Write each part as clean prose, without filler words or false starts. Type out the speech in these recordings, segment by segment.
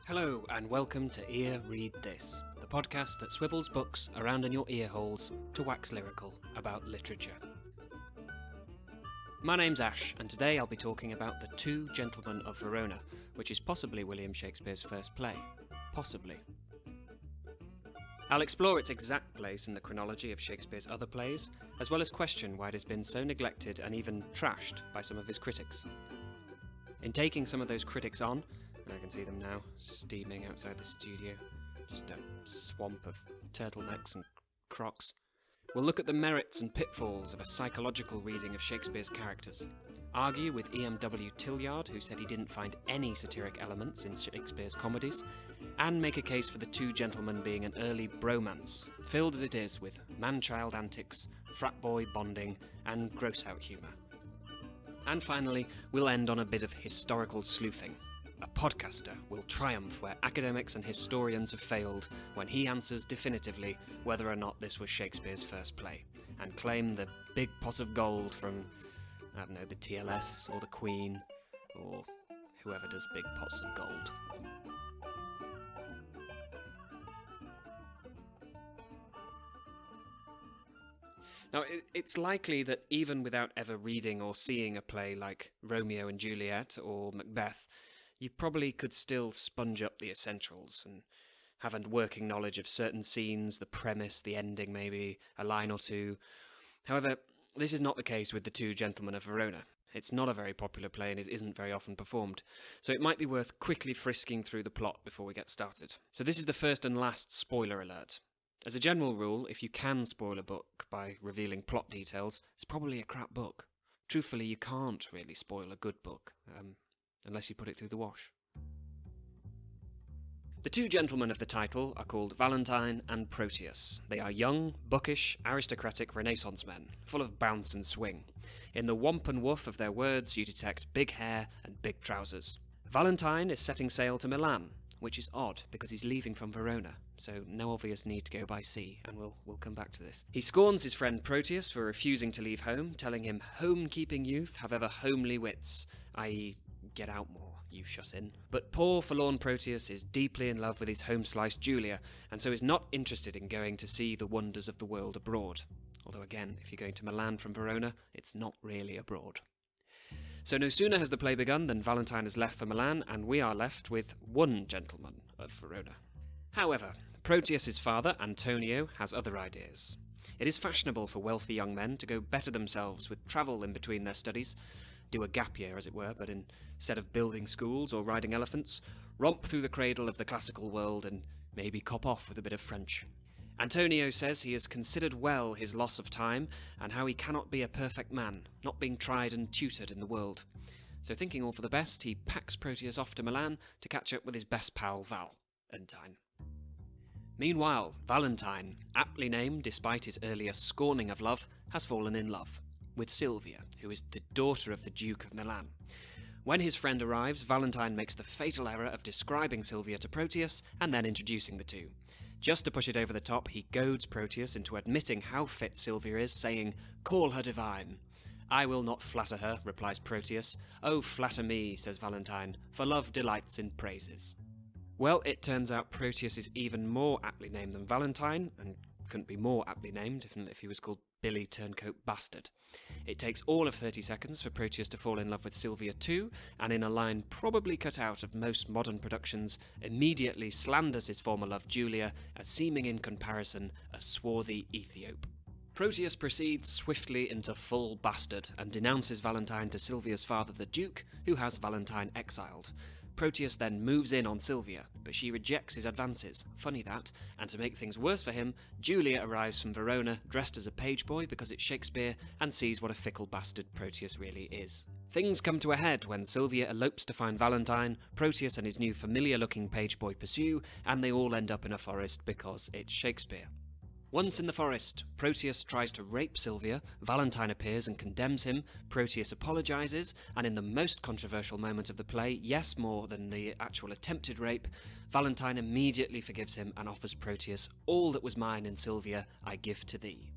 Hello and welcome to Ear Read This, the podcast that swivels books around in your ear holes to wax lyrical about literature. My name's Ash, and today I'll be talking about the Two Gentlemen of Verona, which is possibly William Shakespeare's first play. Possibly. I'll explore its exact place in the chronology of Shakespeare's other plays, as well as question why it has been so neglected and even trashed by some of his critics. In taking some of those critics on, I can see them now, steaming outside the studio, just a swamp of turtlenecks and crocs. We'll look at the merits and pitfalls of a psychological reading of Shakespeare's characters, argue with E.M.W. Tillyard, who said he didn't find any satiric elements in Shakespeare's comedies, and make a case for the Two Gentlemen being an early bromance, filled as it is with man-child antics, frat-boy bonding, and gross-out humour. And finally, we'll end on a bit of historical sleuthing. A podcaster will triumph where academics and historians have failed when he answers definitively whether or not this was Shakespeare's first play, and claim the big pot of gold from, the TLS or the Queen, or whoever does big pots of gold. Now, it's likely that even without ever reading or seeing a play like Romeo and Juliet or Macbeth, you probably could still sponge up the essentials and have a working knowledge of certain scenes, the premise, the ending maybe, a line or two. However, this is not the case with the Two Gentlemen of Verona. It's not a very popular play and it isn't very often performed, so it might be worth quickly frisking through the plot before we get started. So this is the first and last spoiler alert. As a general rule, if you can spoil a book by revealing plot details, it's probably a crap book. Truthfully, you can't really spoil a good book, unless you put it through the wash. The two gentlemen of the title are called Valentine and Proteus. They are young, bookish, aristocratic Renaissance men, full of bounce and swing. In the womp and woof of their words, you detect big hair and big trousers. Valentine is setting sail to Milan, which is odd because he's leaving from Verona, so no obvious need to go by sea, and we'll come back to this. He scorns his friend Proteus for refusing to leave home, telling him home-keeping youth have ever homely wits, i.e., get out more, you shut in. But poor forlorn Proteus is deeply in love with his home-sliced Julia, and so is not interested in going to see the wonders of the world abroad. Although again, if you're going to Milan from Verona, it's not really abroad. So no sooner has the play begun than Valentine has left for Milan, and we are left with one gentleman of Verona. However, Proteus's father, Antonio, has other ideas. It is fashionable for wealthy young men to go better themselves with travel in between their studies, do a gap year as it were, but instead of building schools or riding elephants, romp through the cradle of the classical world and maybe cop off with a bit of French. Antonio says he has considered well his loss of time and how he cannot be a perfect man, not being tried and tutored in the world. So thinking all for the best, he packs Proteus off to Milan to catch up with his best pal Valentine. Meanwhile, Valentine, aptly named despite his earlier scorning of love, has fallen in love with Sylvia, who is the daughter of the Duke of Milan. When his friend arrives, Valentine makes the fatal error of describing Sylvia to Proteus and then introducing the two. Just to push it over the top, he goads Proteus into admitting how fit Sylvia is, saying, "Call her divine." "I will not flatter her," replies Proteus. "Oh, flatter me," says Valentine, "for love delights in praises." Well, it turns out Proteus is even more aptly named than Valentine, and couldn't be more aptly named if he was called Billy Turncoat Bastard. It takes all of 30 seconds for Proteus to fall in love with Sylvia too, and in a line probably cut out of most modern productions, immediately slanders his former love Julia as seeming in comparison a swarthy Ethiop. Proteus proceeds swiftly into full bastard and denounces Valentine to Sylvia's father the Duke, who has Valentine exiled. Proteus then moves in on Sylvia, but she rejects his advances, funny that, and to make things worse for him, Julia arrives from Verona dressed as a page boy because it's Shakespeare and sees what a fickle bastard Proteus really is. Things come to a head when Sylvia elopes to find Valentine, Proteus and his new familiar-looking page boy pursue, and they all end up in a forest because it's Shakespeare. Once in the forest, Proteus tries to rape Sylvia, Valentine appears and condemns him, Proteus apologises, and in the most controversial moment of the play, yes, more than the actual attempted rape, Valentine immediately forgives him and offers Proteus, "All that was mine in Sylvia, I give to thee."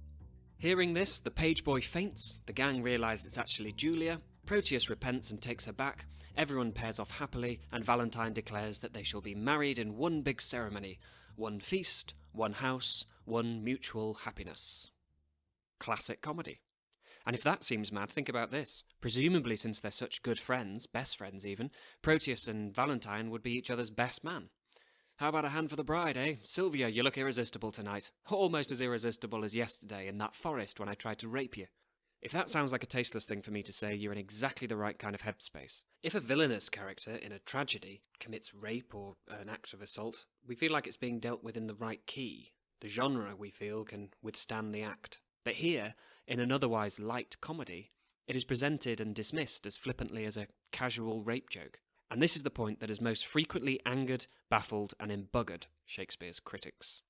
Hearing this, the page boy faints, the gang realise it's actually Julia, Proteus repents and takes her back, everyone pairs off happily, and Valentine declares that they shall be married in one big ceremony, one feast, one house, one mutual happiness. Classic comedy. And if that seems mad, think about this. Presumably, since they're such good friends, best friends even, Proteus and Valentine would be each other's best man. How about a hand for the bride, eh? Sylvia, you look irresistible tonight. Almost as irresistible as yesterday in that forest when I tried to rape you. If that sounds like a tasteless thing for me to say, you're in exactly the right kind of headspace. If a villainous character in a tragedy commits rape or an act of assault, we feel like it's being dealt with in the right key. The genre, we feel, can withstand the act. But here, in an otherwise light comedy, it is presented and dismissed as flippantly as a casual rape joke. And this is the point that has most frequently angered, baffled, and embuggered Shakespeare's critics.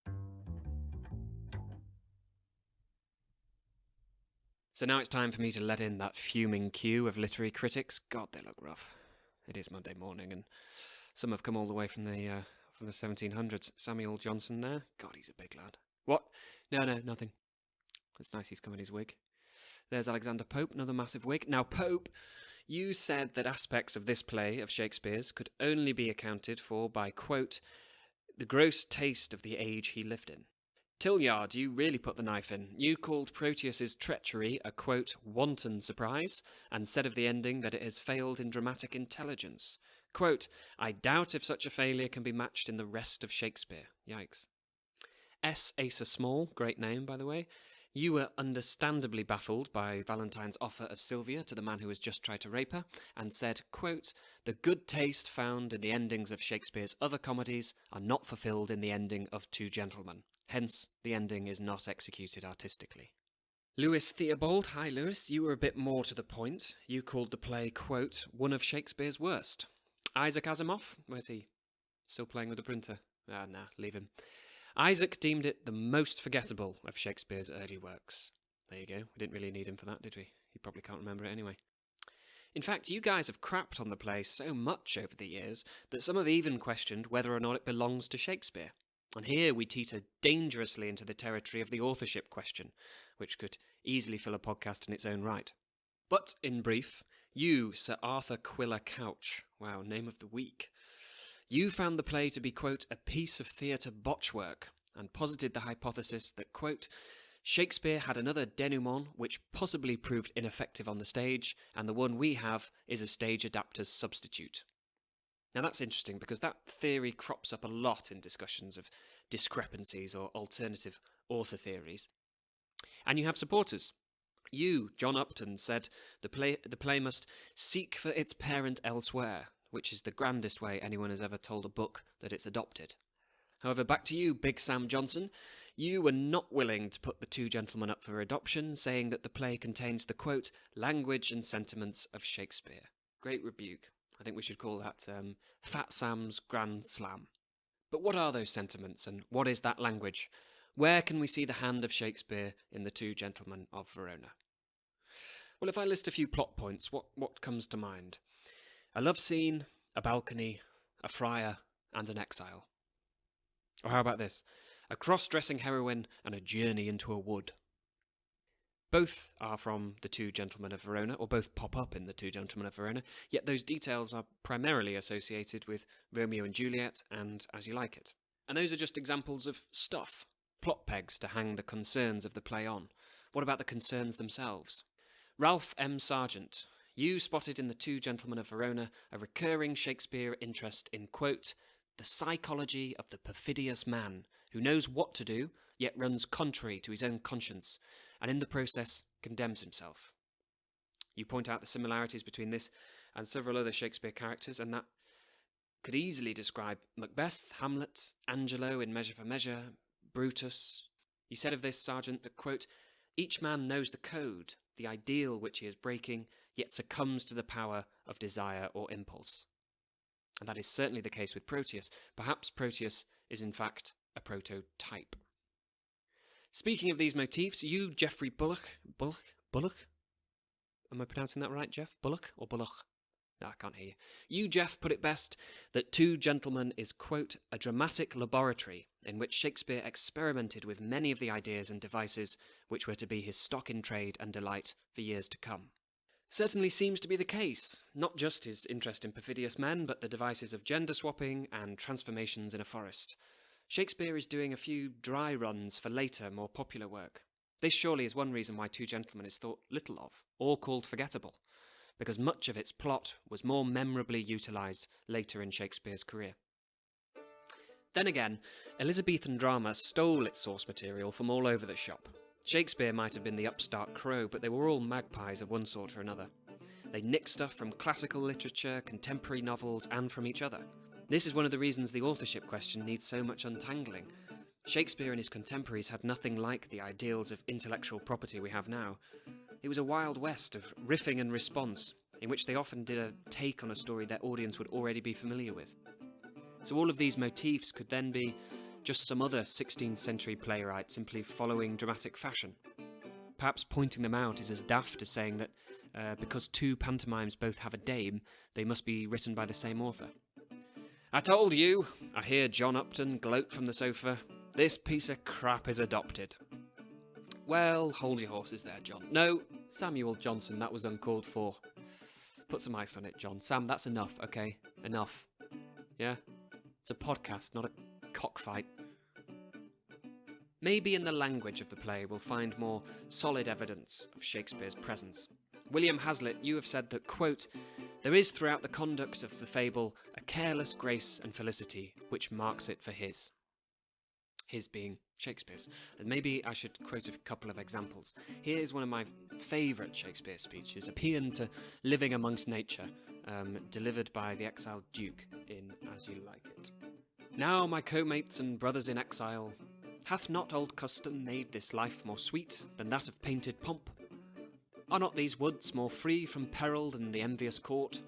So now it's time for me to let in that fuming queue of literary critics. God, they look rough. It is Monday morning, and some have come all the way from the 1700s. Samuel Johnson there. God, he's a big lad. What? No, nothing. It's nice he's come in his wig. There's Alexander Pope, another massive wig. Now, Pope, you said that aspects of this play of Shakespeare's could only be accounted for by, quote, the gross taste of the age he lived in. Tillyard, you really put the knife in. You called Proteus's treachery a, quote, wanton surprise, and said of the ending that it has failed in dramatic intelligence. Quote, I doubt if such a failure can be matched in the rest of Shakespeare. Yikes. S. Asa Small, great name, by the way. You were understandably baffled by Valentine's offer of Sylvia to the man who has just tried to rape her, and said, quote, the good taste found in the endings of Shakespeare's other comedies are not fulfilled in the ending of Two Gentlemen. Hence, the ending is not executed artistically. Lewis Theobald, hi Lewis, you were a bit more to the point. You called the play, quote, one of Shakespeare's worst. Isaac Asimov, where's he? Still playing with the printer? Nah, leave him. Isaac deemed it the most forgettable of Shakespeare's early works. There you go, we didn't really need him for that, did we? He probably can't remember it anyway. In fact, you guys have crapped on the play so much over the years that some have even questioned whether or not it belongs to Shakespeare. And here we teeter dangerously into the territory of the authorship question, which could easily fill a podcast in its own right. But, in brief, you, Sir Arthur Quiller Couch, wow, name of the week, you found the play to be, quote, a piece of theatre botchwork, and posited the hypothesis that, quote, Shakespeare had another denouement which possibly proved ineffective on the stage, and the one we have is a stage adapter's substitute. Now that's interesting because that theory crops up a lot in discussions of discrepancies or alternative author theories. And you have supporters. You, John Upton, said the play must seek for its parent elsewhere, which is the grandest way anyone has ever told a book that it's adopted. However, back to you, Big Sam Johnson. You were not willing to put the Two Gentlemen up for adoption, saying that the play contains the, quote, language and sentiments of Shakespeare. Great rebuke. I think we should call that Fat Sam's Grand Slam. But what are those sentiments, and what is that language? Where can we see the hand of Shakespeare in the Two Gentlemen of Verona? Well, if I list a few plot points, what comes to mind? A love scene, a balcony, a friar, and an exile. Or how about this? A cross-dressing heroine and a journey into a wood. Both are from the Two Gentlemen of Verona, or both pop up in the Two Gentlemen of Verona, yet those details are primarily associated with Romeo and Juliet and As You Like It. And those are just examples of stuff, plot pegs to hang the concerns of the play on. What about the concerns themselves? Ralph M. Sargent, you spotted in the Two Gentlemen of Verona a recurring Shakespeare interest in, quote, the psychology of the perfidious man who knows what to do, yet runs contrary to his own conscience, and in the process condemns himself. You point out the similarities between this and several other Shakespeare characters, and that could easily describe Macbeth, Hamlet, Angelo in Measure for Measure, Brutus. You said of this, Sargent, that, quote, each man knows the code, the ideal which he is breaking, yet succumbs to the power of desire or impulse. And that is certainly the case with Proteus. Perhaps Proteus is in fact a prototype. Speaking of these motifs, you, Geoffrey Bullock? Am I pronouncing that right, Jeff? Bullock or Bullock? No, I can't hear you. You, Jeff, put it best that Two Gentlemen is, quote, a dramatic laboratory in which Shakespeare experimented with many of the ideas and devices which were to be his stock in trade and delight for years to come. Certainly seems to be the case, not just his interest in perfidious men, but the devices of gender swapping and transformations in a forest. Shakespeare is doing a few dry runs for later, more popular work. This surely is one reason why Two Gentlemen is thought little of, or called forgettable, because much of its plot was more memorably utilised later in Shakespeare's career. Then again, Elizabethan drama stole its source material from all over the shop. Shakespeare might have been the upstart crow, but they were all magpies of one sort or another. They nicked stuff from classical literature, contemporary novels, and from each other. This is one of the reasons the authorship question needs so much untangling. Shakespeare and his contemporaries had nothing like the ideals of intellectual property we have now. It was a wild west of riffing and response, in which they often did a take on a story their audience would already be familiar with. So all of these motifs could then be just some other 16th century playwright simply following dramatic fashion. Perhaps pointing them out is as daft as saying that because two pantomimes both have a dame, they must be written by the same author. "I told you," I hear John Upton gloat from the sofa, "this piece of crap is adopted." Well, hold your horses there, John. No, Samuel Johnson, that was uncalled for. Put some ice on it, John. Sam, that's enough, okay? Enough. Yeah? It's a podcast, not a cockfight. Maybe in the language of the play we'll find more solid evidence of Shakespeare's presence. William Hazlitt, you have said that, quote, "There is throughout the conduct of the fable a careless grace and felicity which marks it for his." His being Shakespeare's. And maybe I should quote a couple of examples. Here is one of my favourite Shakespeare speeches, a paean to living amongst nature, delivered by the exiled Duke in As You Like It. "Now, my co-mates and brothers in exile, hath not old custom made this life more sweet than that of painted pomp? Are not these woods more free from peril than the envious court?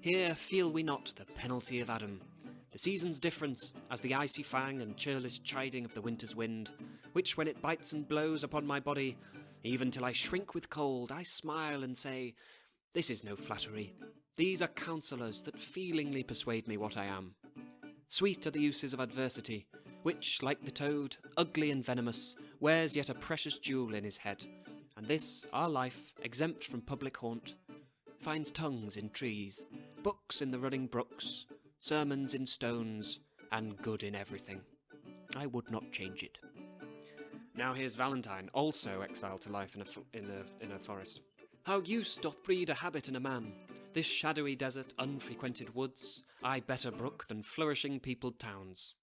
Here feel we not the penalty of Adam, the season's difference, as the icy fang and churlish chiding of the winter's wind, which when it bites and blows upon my body, even till I shrink with cold, I smile and say, this is no flattery. These are counsellors that feelingly persuade me what I am. Sweet are the uses of adversity, which, like the toad, ugly and venomous, wears yet a precious jewel in his head, and this, our life, exempt from public haunt, finds tongues in trees, books in the running brooks, sermons in stones, and good in everything. I would not change it." Now here's Valentine, also exiled to life in a forest. "How use doth breed a habit in a man. This shadowy desert, unfrequented woods, I better brook than flourishing peopled towns.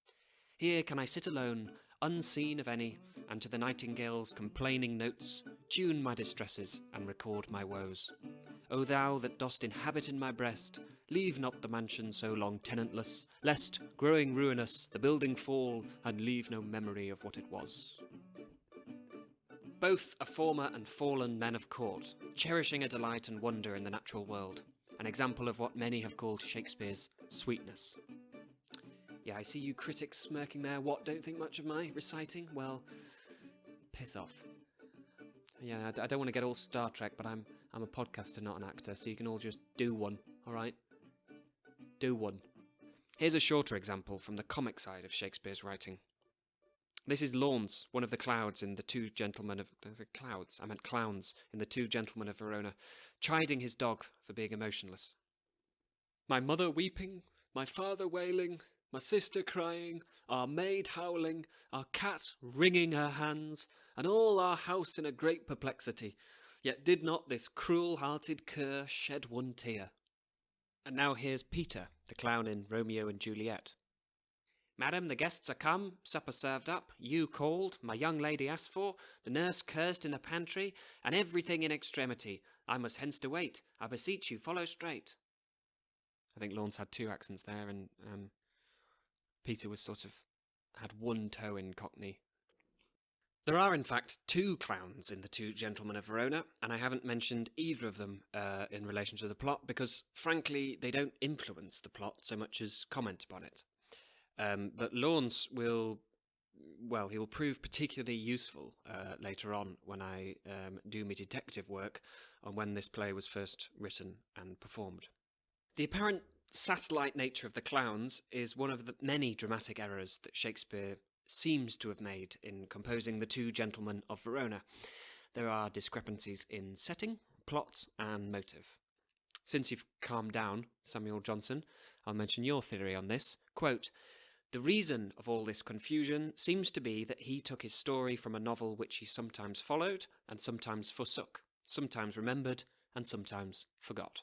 Here can I sit alone, unseen of any, and to the nightingale's complaining notes tune my distresses and record my woes. O thou that dost inhabit in my breast, leave not the mansion so long tenantless, lest, growing ruinous, the building fall and leave no memory of what it was." Both are former and fallen men of court, cherishing a delight and wonder in the natural world, an example of what many have called Shakespeare's sweetness. Yeah, I see you critics smirking there. What, don't think much of my reciting? Well, piss off. Yeah, I don't want to get all Star Trek, but I'm a podcaster, not an actor, so you can all just do one, alright? Do one. Here's a shorter example from the comic side of Shakespeare's writing. This is Launce, one of the clouds in the Two Gentlemen of... Clouds? I meant clowns in the Two Gentlemen of Verona, chiding his dog for being emotionless. "My mother weeping, my father wailing, my sister crying, our maid howling, our cat wringing her hands, and all our house in a great perplexity. Yet did not this cruel-hearted cur shed one tear." And now here's Peter, the clown in Romeo and Juliet. "Madam, the guests are come, supper served up, you called, my young lady asked for, the nurse cursed in the pantry, and everything in extremity. I must hence to wait. I beseech you, follow straight." I think Launce had two accents there, and Peter was had one toe in Cockney. There are, in fact, two clowns in the Two Gentlemen of Verona, and I haven't mentioned either of them in relation to the plot, because, frankly, they don't influence the plot so much as comment upon it. But Launce he'll prove particularly useful later on when I do my detective work on when this play was first written and performed. The apparent satellite nature of the clowns is one of the many dramatic errors that Shakespeare seems to have made in composing the Two Gentlemen of Verona. There are discrepancies in setting, plot and motive. Since you've calmed down, Samuel Johnson, I'll mention your theory on this. Quote, "The reason of all this confusion seems to be that he took his story from a novel which he sometimes followed and sometimes forsook, sometimes remembered and sometimes forgot."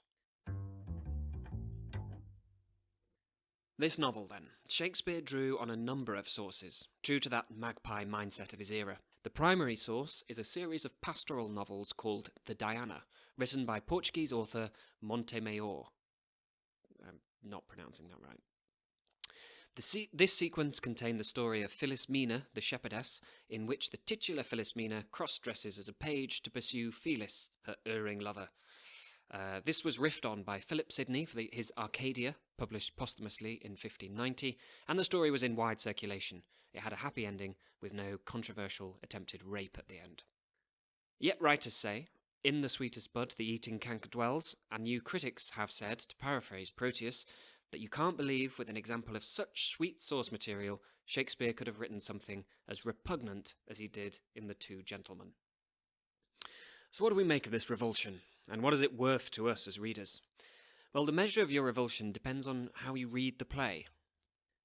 This novel, then. Shakespeare drew on a number of sources, true to that magpie mindset of his era. The primary source is a series of pastoral novels called The Diana, written by Portuguese author Montemayor. I'm not pronouncing that right. This sequence contained the story of Philismena, the shepherdess, in which the titular Philismena cross-dresses as a page to pursue Phyllis, her erring lover. This was riffed on by Philip Sidney for his Arcadia, published posthumously in 1590, and the story was in wide circulation. It had a happy ending, with no controversial attempted rape at the end. Yet writers say, "In the sweetest bud the eating canker dwells," and new critics have said, to paraphrase Proteus, that you can't believe with an example of such sweet source material, Shakespeare could have written something as repugnant as he did in The Two Gentlemen. So what do we make of this revulsion, and what is it worth to us as readers? Well, the measure of your revulsion depends on how you read the play.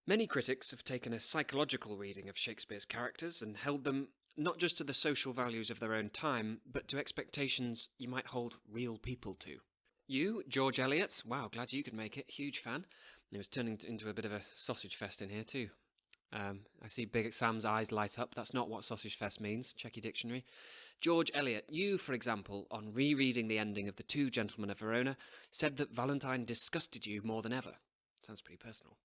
Many critics have taken a psychological reading of Shakespeare's characters and held them not just to the social values of their own time, but to expectations you might hold real people to. You, George Eliot, wow, glad you could make it, huge fan. It was turning into a bit of a sausage fest in here too. I see Big Sam's eyes light up. That's not what sausage fest means. Check your dictionary. George Eliot, you, for example, on rereading the ending of The Two Gentlemen of Verona, said that Valentine disgusted you more than ever. Sounds pretty personal.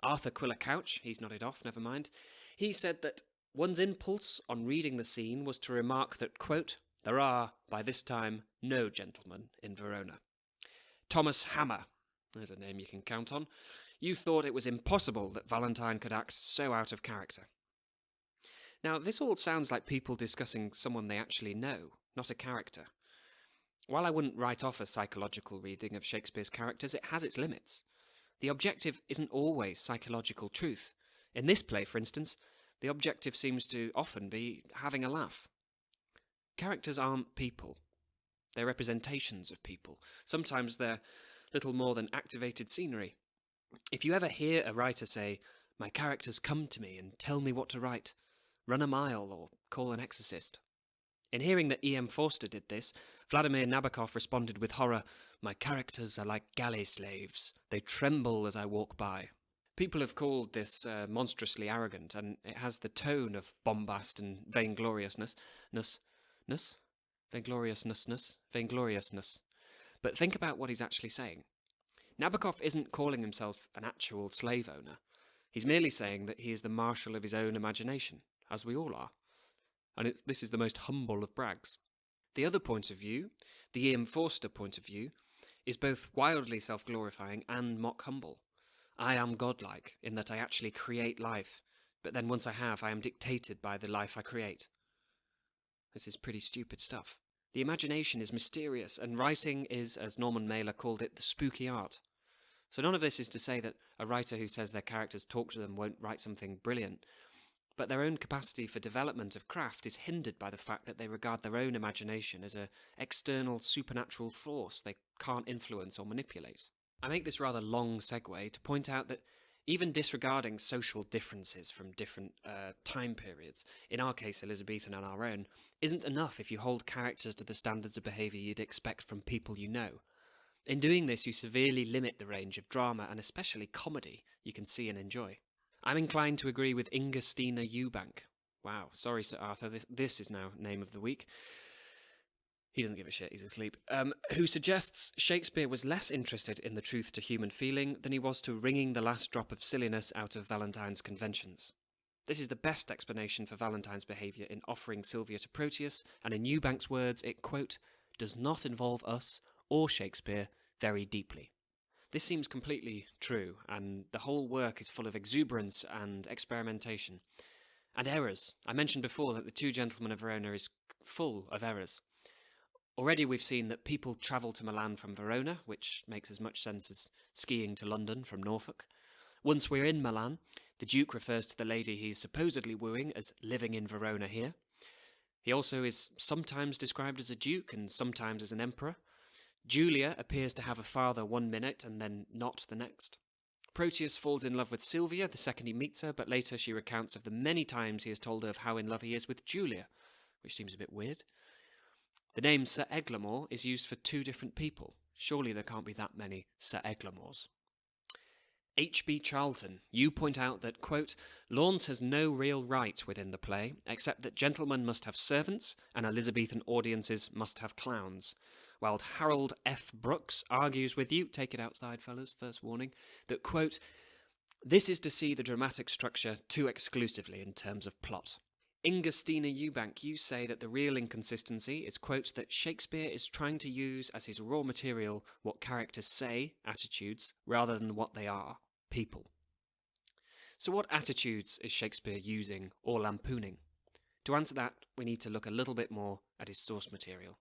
Arthur Quiller Couch, he's nodded off, never mind. He said that one's impulse on reading the scene was to remark that, quote, "There are, by this time, no gentlemen in Verona." Thomas Hammer, there's a name you can count on. You thought it was impossible that Valentine could act so out of character. Now, this all sounds like people discussing someone they actually know, not a character. While I wouldn't write off a psychological reading of Shakespeare's characters, it has its limits. The objective isn't always psychological truth. In this play, for instance, the objective seems to often be having a laugh. Characters aren't people. They're representations of people. Sometimes they're little more than activated scenery. If you ever hear a writer say, "My characters come to me and tell me what to write," run a mile or call an exorcist. In hearing that E.M. Forster did this, Vladimir Nabokov responded with horror, "My characters are like galley slaves. They tremble as I walk by." People have called this monstrously arrogant, and it has the tone of bombast and vaingloriousness. Vaingloriousness. But think about what he's actually saying. Nabokov isn't calling himself an actual slave owner. He's merely saying that he is the marshal of his own imagination, as we all are. And this is the most humble of brags. The other point of view, the E.M. Forster point of view, is both wildly self-glorifying and mock-humble. I am godlike, in that I actually create life, but then once I have, I am dictated by the life I create. This is pretty stupid stuff. The imagination is mysterious, and writing is, as Norman Mailer called it, the spooky art. So none of this is to say that a writer who says their characters talk to them won't write something brilliant, but their own capacity for development of craft is hindered by the fact that they regard their own imagination as an external supernatural force they can't influence or manipulate. I make this rather long segue to point out that even disregarding social differences from different time periods, in our case Elizabethan and our own, isn't enough if you hold characters to the standards of behaviour you'd expect from people you know. In doing this, you severely limit the range of drama, and especially comedy, you can see and enjoy. I'm inclined to agree with Ingerstina Eubank. Wow, sorry Sir Arthur, this is now name of the week. He doesn't give a shit, he's asleep. Who suggests Shakespeare was less interested in the truth to human feeling than he was to wringing the last drop of silliness out of Valentine's conventions. This is the best explanation for Valentine's behaviour in offering Sylvia to Proteus, and in Eubank's words, it, quote, "does not involve us or Shakespeare very deeply." This seems completely true, and the whole work is full of exuberance and experimentation. And errors. I mentioned before that The Two Gentlemen of Verona is full of errors. Already we've seen that people travel to Milan from Verona, which makes as much sense as skiing to London from Norfolk. Once we're in Milan, the Duke refers to the lady he's supposedly wooing as living in Verona here. He also is sometimes described as a duke and sometimes as an emperor. Julia appears to have a father one minute and then not the next. Proteus falls in love with Sylvia the second he meets her, but later she recounts of the many times he has told her of how in love he is with Julia, which seems a bit weird. The name Sir Eglamour is used for two different people. Surely there can't be that many Sir Eglamours. H.B. Charlton, you point out that, quote, Lawrence has no real right within the play, except that gentlemen must have servants and Elizabethan audiences must have clowns. While Harold F. Brooks argues with you, take it outside, fellas, first warning, that, quote, this is to see the dramatic structure too exclusively in terms of plot. Ingustina Eubank, you say that the real inconsistency is, quote, that Shakespeare is trying to use as his raw material what characters say, attitudes, rather than what they are, people. So what attitudes is Shakespeare using or lampooning? To answer that, we need to look a little bit more at his source material.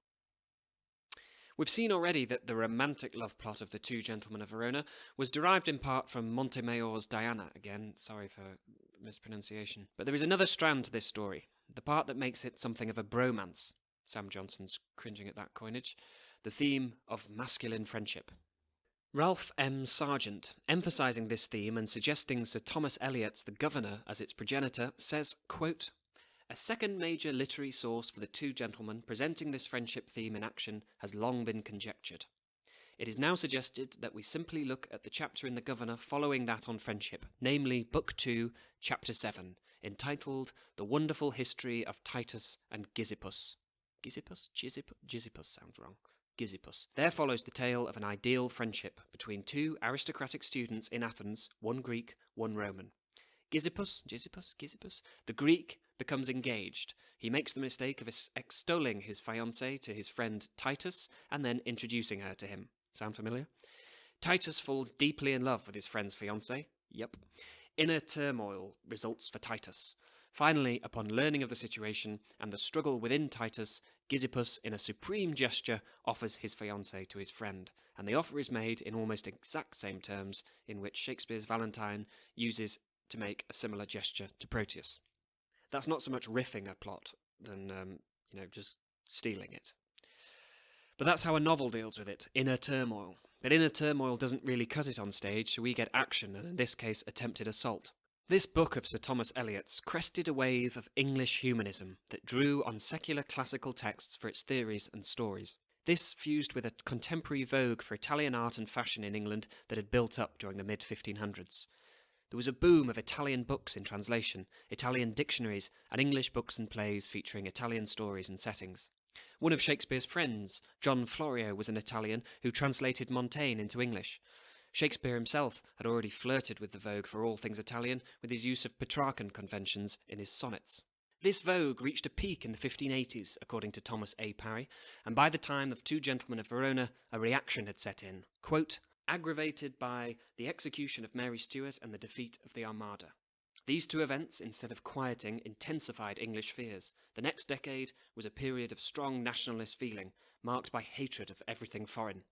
We've seen already that the romantic love plot of the Two Gentlemen of Verona was derived in part from Montemayor's Diana. Again, sorry for mispronunciation. But there is another strand to this story, the part that makes it something of a bromance. Sam Johnson's cringing at that coinage. The theme of masculine friendship. Ralph M. Sargent, emphasising this theme and suggesting Sir Thomas Eliot's The Governor as its progenitor, says, quote, a second major literary source for the two gentlemen presenting this friendship theme in action has long been conjectured. It is now suggested that we simply look at the chapter in The Governor following that on friendship, namely Book 2, Chapter 7, entitled The Wonderful History of Titus and Gyzippus. Gyzippus sounds wrong. Gyzippus. There follows the tale of an ideal friendship between two aristocratic students in Athens, one Greek, one Roman. Gyzippus, the Greek, becomes engaged. He makes the mistake of extolling his fiancée to his friend Titus and then introducing her to him. Sound familiar? Titus falls deeply in love with his friend's fiancée. Yep. Inner turmoil results for Titus. Finally, upon learning of the situation and the struggle within Titus, Gyzippus, in a supreme gesture, offers his fiancée to his friend, and the offer is made in almost exact same terms in which Shakespeare's Valentine uses to make a similar gesture to Proteus. That's not so much riffing a plot than, just stealing it. But that's how a novel deals with it, inner turmoil. But inner turmoil doesn't really cut it on stage, so we get action, and in this case, attempted assault. This book of Sir Thomas Eliot's crested a wave of English humanism that drew on secular classical texts for its theories and stories. This fused with a contemporary vogue for Italian art and fashion in England that had built up during the mid-1500s. There was a boom of Italian books in translation, Italian dictionaries, and English books and plays featuring Italian stories and settings. One of Shakespeare's friends, John Florio, was an Italian who translated Montaigne into English. Shakespeare himself had already flirted with the vogue for all things Italian with his use of Petrarchan conventions in his sonnets. This vogue reached a peak in the 1580s, according to Thomas A. Parry, and by the time of Two Gentlemen of Verona, a reaction had set in, quote, aggravated by the execution of Mary Stuart and the defeat of the Armada. These two events, instead of quieting, intensified English fears. The next decade was a period of strong nationalist feeling, marked by hatred of everything foreign.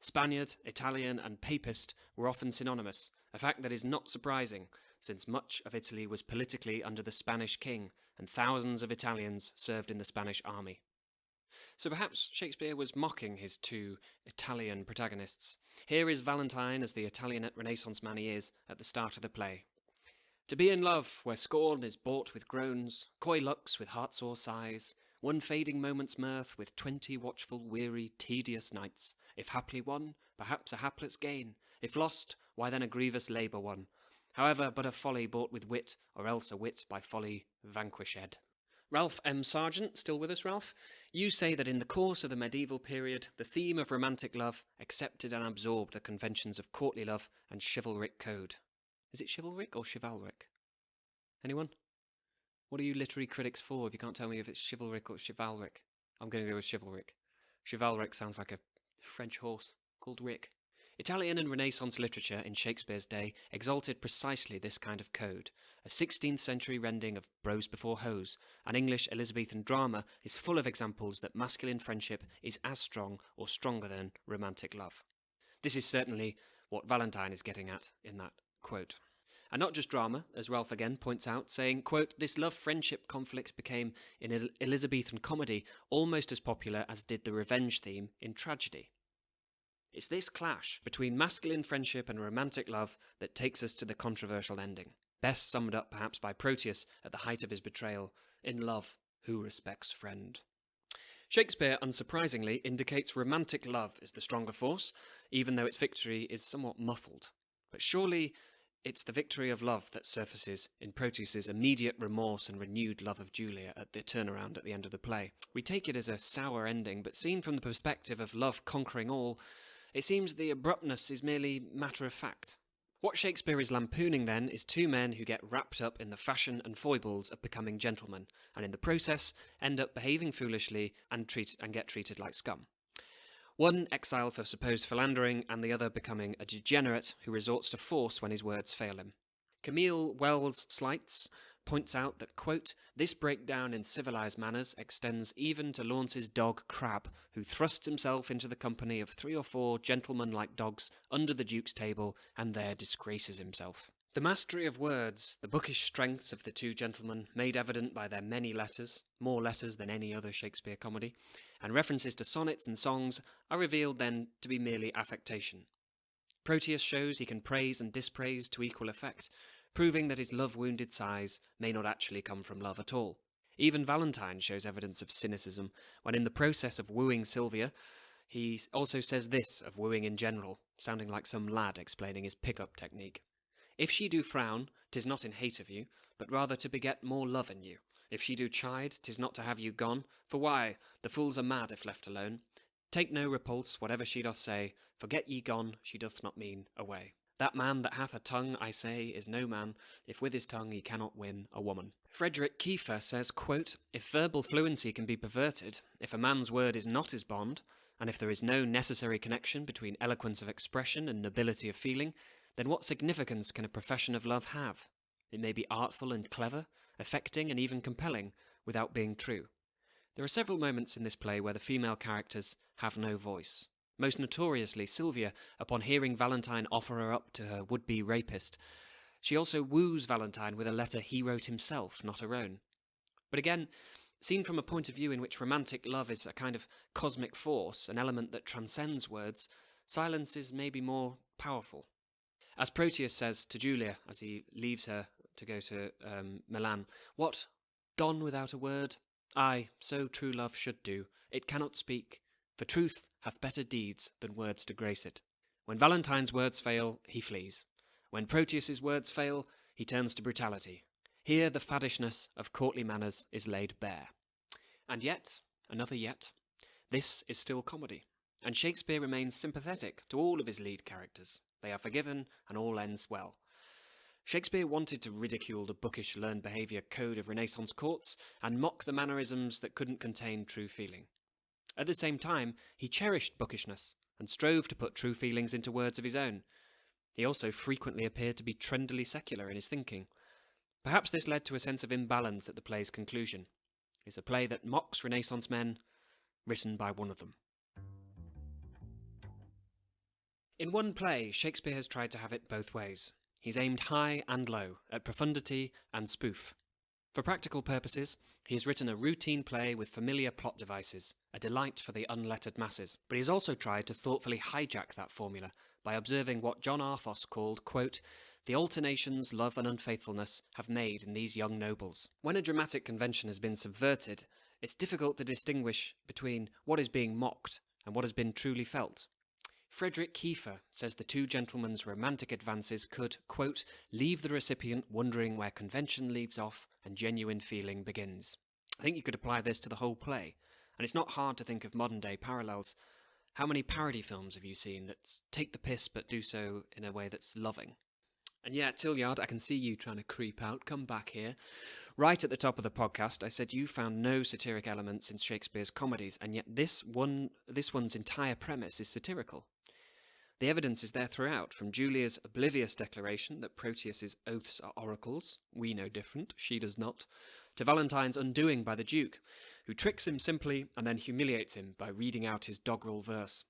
Spaniard, Italian, and Papist were often synonymous, a fact that is not surprising, since much of Italy was politically under the Spanish king, and thousands of Italians served in the Spanish army. So perhaps Shakespeare was mocking his two Italian protagonists. Here is Valentine as the Italian Renaissance man he is at the start of the play. To be in love, where scorn is bought with groans, coy looks with heart-sore sighs, one fading moment's mirth with 20 watchful, weary, tedious nights. If haply won, perhaps a hapless gain. If lost, why then a grievous labour won. However, but a folly bought with wit, or else a wit by folly vanquished. Ralph M. Sargent, still with us, Ralph? You say that in the course of the medieval period, the theme of romantic love accepted and absorbed the conventions of courtly love and chivalric code. Is it chivalric or chivalric? Anyone? What are you literary critics for if you can't tell me if it's chivalric or chivalric? I'm going to go with chivalric. Chivalric sounds like a French horse called Rick. Italian and Renaissance literature in Shakespeare's day exalted precisely this kind of code. A 16th century rendering of Bros Before Hoes, an English Elizabethan drama, is full of examples that masculine friendship is as strong or stronger than romantic love. This is certainly what Valentine is getting at in that quote. And not just drama, as Ralph again points out, saying, quote, "This love-friendship conflict became, in Elizabethan comedy, almost as popular as did the revenge theme in tragedy." It's this clash between masculine friendship and romantic love that takes us to the controversial ending, best summed up perhaps by Proteus at the height of his betrayal, "In love, who respects friend?" Shakespeare, unsurprisingly, indicates romantic love is the stronger force, even though its victory is somewhat muffled. But surely it's the victory of love that surfaces in Proteus's immediate remorse and renewed love of Juliet at the turnaround at the end of the play. We take it as a sour ending, but seen from the perspective of love conquering all, it seems the abruptness is merely matter of fact. What Shakespeare is lampooning, then, is two men who get wrapped up in the fashion and foibles of becoming gentlemen, and in the process end up behaving foolishly and get treated like scum. One exiled for supposed philandering, and the other becoming a degenerate who resorts to force when his words fail him. Camille Wells Slights points out that, quote, "This breakdown in civilized manners extends even to Launce's dog Crab, who thrusts himself into the company of 3 or 4 gentleman-like dogs under the Duke's table, and there disgraces himself." The mastery of words, the bookish strengths of the two gentlemen, made evident by their many letters, more letters than any other Shakespeare comedy, and references to sonnets and songs, are revealed then to be merely affectation. Proteus shows he can praise and dispraise to equal effect, proving that his love-wounded sighs may not actually come from love at all. Even Valentine shows evidence of cynicism, when in the process of wooing Sylvia, he also says this of wooing in general, sounding like some lad explaining his pick-up technique. "If she do frown, 'tis not in hate of you, but rather to beget more love in you. If she do chide, 'tis not to have you gone, for why, the fools are mad if left alone. Take no repulse, whatever she doth say, for get ye gone, she doth not mean away. That man that hath a tongue, I say, is no man, if with his tongue he cannot win a woman." Frederick Kiefer says, quote, "If verbal fluency can be perverted, if a man's word is not his bond, and if there is no necessary connection between eloquence of expression and nobility of feeling, then what significance can a profession of love have? It may be artful and clever, affecting and even compelling, without being true." There are several moments in this play where the female characters have no voice. Most notoriously, Sylvia, upon hearing Valentine offer her up to her would-be rapist. She also woos Valentine with a letter he wrote himself, not her own. But again, seen from a point of view in which romantic love is a kind of cosmic force, an element that transcends words, silence is maybe more powerful. As Proteus says to Julia as he leaves her to go to Milan, "What, gone without a word? Aye, so true love should do. It cannot speak, for truth hath better deeds than words to grace it." When Valentine's words fail, he flees. When Proteus's words fail, he turns to brutality. Here the faddishness of courtly manners is laid bare. And yet, another yet, this is still comedy, and Shakespeare remains sympathetic to all of his lead characters. They are forgiven, and all ends well. Shakespeare wanted to ridicule the bookish learned behaviour code of Renaissance courts and mock the mannerisms that couldn't contain true feeling. At the same time, he cherished bookishness and strove to put true feelings into words of his own. He also frequently appeared to be trendily secular in his thinking. Perhaps this led to a sense of imbalance at the play's conclusion. It's a play that mocks Renaissance men, written by one of them. In one play, Shakespeare has tried to have it both ways. He's aimed high and low, at profundity and spoof. For practical purposes, he has written a routine play with familiar plot devices, a delight for the unlettered masses. But he has also tried to thoughtfully hijack that formula by observing what John Arthos called, quote, "the alternations love and unfaithfulness have made in these young nobles." When a dramatic convention has been subverted, it's difficult to distinguish between what is being mocked and what has been truly felt. Frederick Kiefer says the two gentlemen's romantic advances could, quote, "leave the recipient wondering where convention leaves off and genuine feeling begins." I think you could apply this to the whole play, and it's not hard to think of modern-day parallels. How many parody films have you seen that take the piss but do so in a way that's loving? And yeah, Tillyard, I can see you trying to creep out. Come back here. Right at the top of the podcast, I said you found no satiric elements in Shakespeare's comedies, and yet this one's entire premise is satirical. The evidence is there throughout, from Julia's oblivious declaration that Proteus's oaths are oracles, we know different, she does not, to Valentine's undoing by the Duke, who tricks him simply and then humiliates him by reading out his doggerel verse.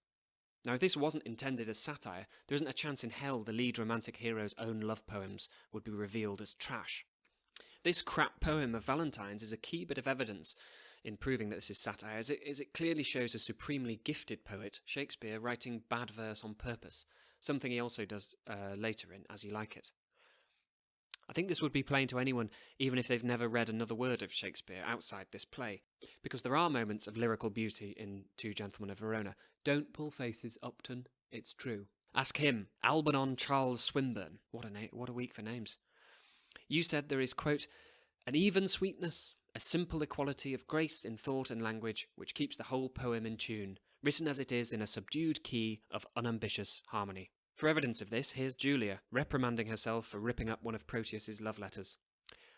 Now, if this wasn't intended as satire, there isn't a chance in hell the lead romantic hero's own love poems would be revealed as trash. This crap poem of Valentine's is a key bit of evidence in proving that this is satire, as it clearly shows a supremely gifted poet, Shakespeare, writing bad verse on purpose, something he also does later in As You Like It. I think this would be plain to anyone, even if they've never read another word of Shakespeare outside this play, because there are moments of lyrical beauty in Two Gentlemen of Verona. Don't pull faces, Upton, it's true. Ask him, Algernon Charles Swinburne. What a week for names. You said there is, quote, an even sweetness, a simple equality of grace in thought and language, which keeps the whole poem in tune, written as it is in a subdued key of unambitious harmony. For evidence of this, here's Julia, reprimanding herself for ripping up one of Proteus's love letters.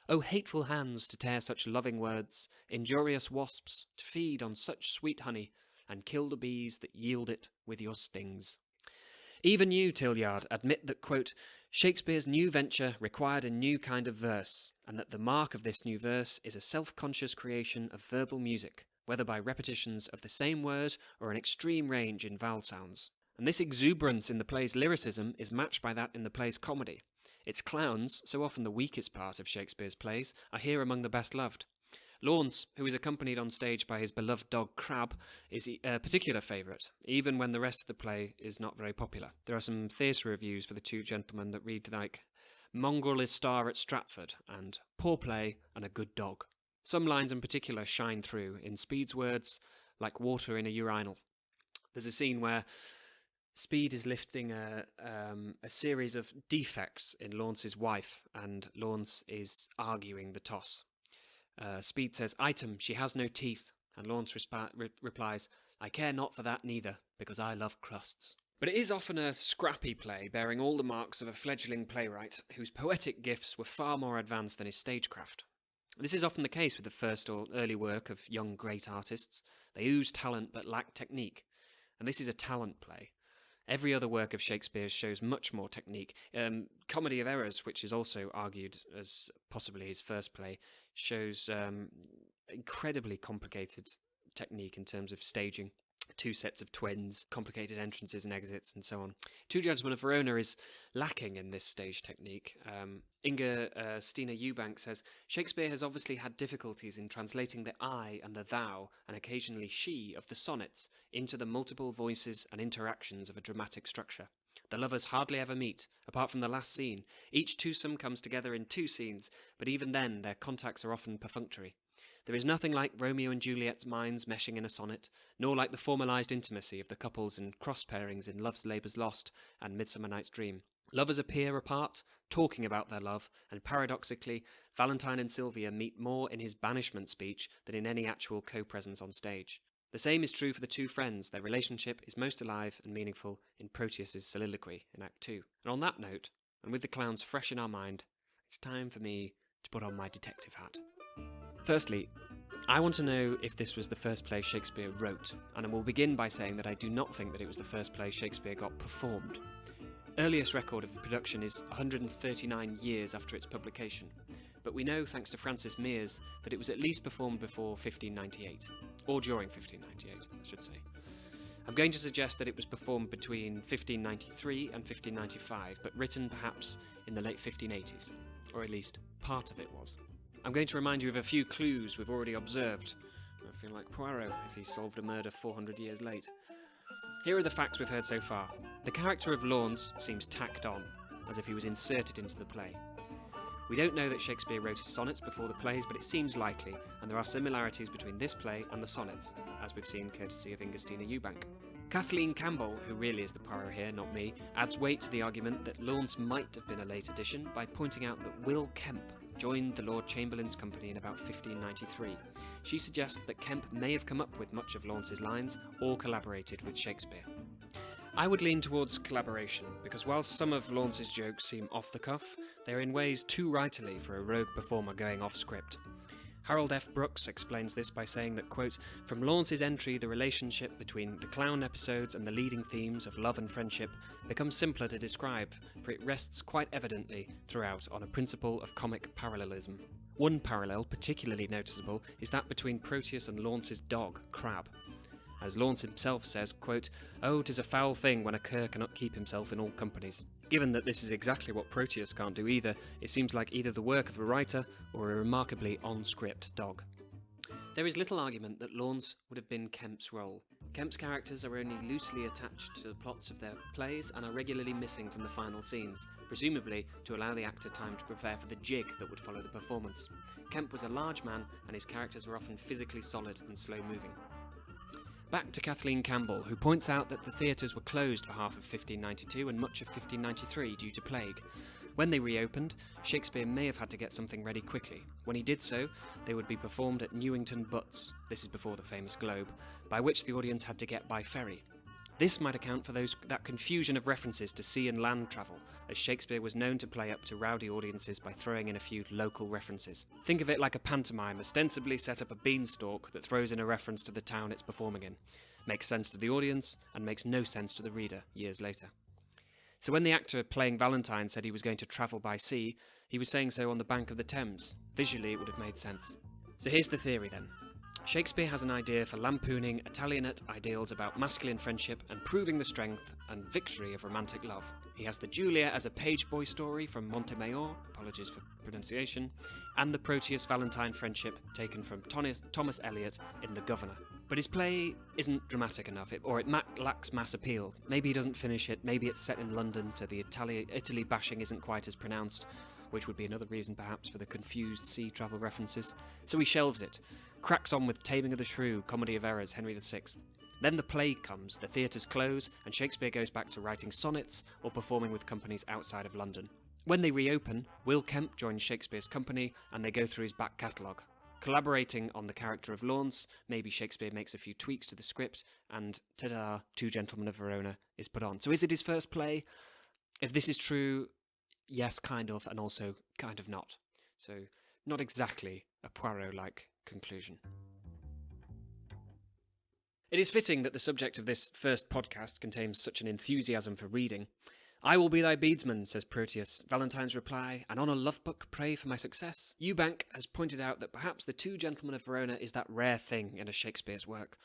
O hateful hands to tear such loving words, injurious wasps to feed on such sweet honey, and kill the bees that yield it with your stings. Even you, Tillyard, admit that, quote, Shakespeare's new venture required a new kind of verse, and that the mark of this new verse is a self-conscious creation of verbal music, whether by repetitions of the same word or an extreme range in vowel sounds. And this exuberance in the play's lyricism is matched by that in the play's comedy. Its clowns, so often the weakest part of Shakespeare's plays, are here among the best loved. Laurence, who is accompanied on stage by his beloved dog Crab, is a particular favourite, even when the rest of the play is not very popular. There are some theatre reviews for the Two Gentlemen that read like, Mongrel is star at Stratford, and poor play and a good dog. Some lines in particular shine through, in Speed's words, like water in a urinal. There's a scene where Speed is lifting a series of defects in Laurence's wife, and Laurence is arguing the toss. Speed says, Item, she has no teeth, and Laurence replies, I care not for that neither, because I love crusts. But it is often a scrappy play, bearing all the marks of a fledgling playwright, whose poetic gifts were far more advanced than his stagecraft. This is often the case with the first or early work of young great artists. They ooze talent but lack technique, and this is a talent play. Every other work of Shakespeare's shows much more technique. Comedy of Errors, which is also argued as possibly his first play, shows incredibly complicated technique in terms of staging. Two sets of twins, complicated entrances and exits, and so on. Two Gentlemen of Verona is lacking in this stage technique. Stina Eubank says, Shakespeare has obviously had difficulties in translating the I and the thou, and occasionally she, of the sonnets into the multiple voices and interactions of a dramatic structure. The lovers hardly ever meet, apart from the last scene. Each twosome comes together in two scenes, but even then their contacts are often perfunctory. There is nothing like Romeo and Juliet's minds meshing in a sonnet, nor like the formalised intimacy of the couples and cross-pairings in Love's Labour's Lost and Midsummer Night's Dream. Lovers appear apart, talking about their love, and paradoxically, Valentine and Sylvia meet more in his banishment speech than in any actual co-presence on stage. The same is true for the two friends. Their relationship is most alive and meaningful in Proteus's soliloquy in Act 2. And on that note, and with the clowns fresh in our mind, it's time for me to put on my detective hat. Firstly, I want to know if this was the first play Shakespeare wrote, and I will begin by saying that I do not think that it was the first play Shakespeare got performed. Earliest record of the production is 139 years after its publication, but we know, thanks to Francis Mears, that it was at least performed before 1598, or during 1598, I should say. I'm going to suggest that it was performed between 1593 and 1595, but written perhaps in the late 1580s, or at least part of it was. I'm going to remind you of a few clues we've already observed. I feel like Poirot if he solved a murder 400 years late. Here are the facts we've heard so far. The character of Laurence seems tacked on, as if he was inserted into the play. We don't know that Shakespeare wrote his sonnets before the plays, but it seems likely, and there are similarities between this play and the sonnets, as we've seen courtesy of Stina Eubank. Kathleen Campbell, who really is the Poirot here, not me, adds weight to the argument that Laurence might have been a late addition by pointing out that Will Kemp joined the Lord Chamberlain's company in about 1593. She suggests that Kemp may have come up with much of Laurence's lines or collaborated with Shakespeare. I would lean towards collaboration, because while some of Laurence's jokes seem off the cuff, they are in ways too writerly for a rogue performer going off script. Harold F. Brooks explains this by saying that, quote, from Laurence's entry, the relationship between the clown episodes and the leading themes of love and friendship becomes simpler to describe, for it rests quite evidently throughout on a principle of comic parallelism. One parallel particularly noticeable is that between Proteus and Laurence's dog, Crab. As Launce himself says, quote, "Oh, 'tis a foul thing when a cur cannot keep himself in all companies." Given that this is exactly what Proteus can't do either, it seems like either the work of a writer or a remarkably on-script dog. There is little argument that Launce would have been Kemp's role. Kemp's characters are only loosely attached to the plots of their plays and are regularly missing from the final scenes, presumably to allow the actor time to prepare for the jig that would follow the performance. Kemp was a large man, and his characters were often physically solid and slow-moving. Back to Kathleen Campbell, who points out that the theatres were closed for half of 1592 and much of 1593 due to plague. When they reopened, Shakespeare may have had to get something ready quickly. When he did so, they would be performed at Newington Butts, this is before the famous Globe, by which the audience had to get by ferry. This might account for that confusion of references to sea and land travel, as Shakespeare was known to play up to rowdy audiences by throwing in a few local references. Think of it like a pantomime ostensibly set up a beanstalk that throws in a reference to the town it's performing in. Makes sense to the audience, and makes no sense to the reader years later. So when the actor playing Valentine said he was going to travel by sea, he was saying so on the bank of the Thames. Visually, it would have made sense. So here's the theory then. Shakespeare has an idea for lampooning Italianate ideals about masculine friendship and proving the strength and victory of romantic love. He has the Juliet as a page boy story from Montemayor, apologies for pronunciation, and the Proteus-Valentine friendship taken from Thomas Eliot in The Governor. But his play isn't dramatic enough, or it lacks mass appeal. Maybe he doesn't finish it, maybe it's set in London, so the Italy bashing isn't quite as pronounced, which would be another reason perhaps for the confused sea travel references. So he shelves it, cracks on with Taming of the Shrew, Comedy of Errors, Henry VI. Then the plague comes, the theatres close, and Shakespeare goes back to writing sonnets or performing with companies outside of London. When they reopen, Will Kemp joins Shakespeare's company, and they go through his back catalogue. Collaborating on the character of Launce, maybe Shakespeare makes a few tweaks to the script, and ta-da, Two Gentlemen of Verona is put on. So is it his first play? If this is true, yes, kind of, and also kind of not. So not exactly a Poirot-like conclusion. It is fitting that the subject of this first podcast contains such an enthusiasm for reading. "I will be thy beadsman," says Proteus. Valentine's reply, "and on a love book pray for my success." Eubank has pointed out that perhaps the Two Gentlemen of Verona is that rare thing in a Shakespeare's work,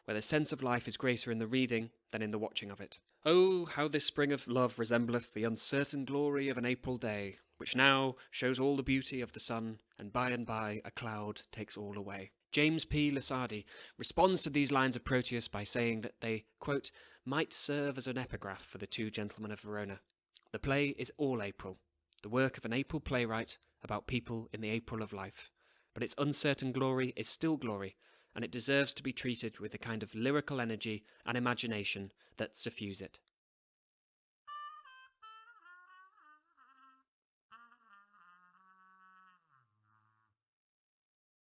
where the sense of life is greater in the reading than in the watching of it. "Oh, how this spring of love resembleth the uncertain glory of an April day, which now shows all the beauty of the sun, and by a cloud takes all away." James P. Lasardi responds to these lines of Proteus by saying that they, quote, "might serve as an epigraph for the Two Gentlemen of Verona. The play is all April, the work of an April playwright about people in the April of life, but its uncertain glory is still glory, and it deserves to be treated with the kind of lyrical energy and imagination that suffuse it."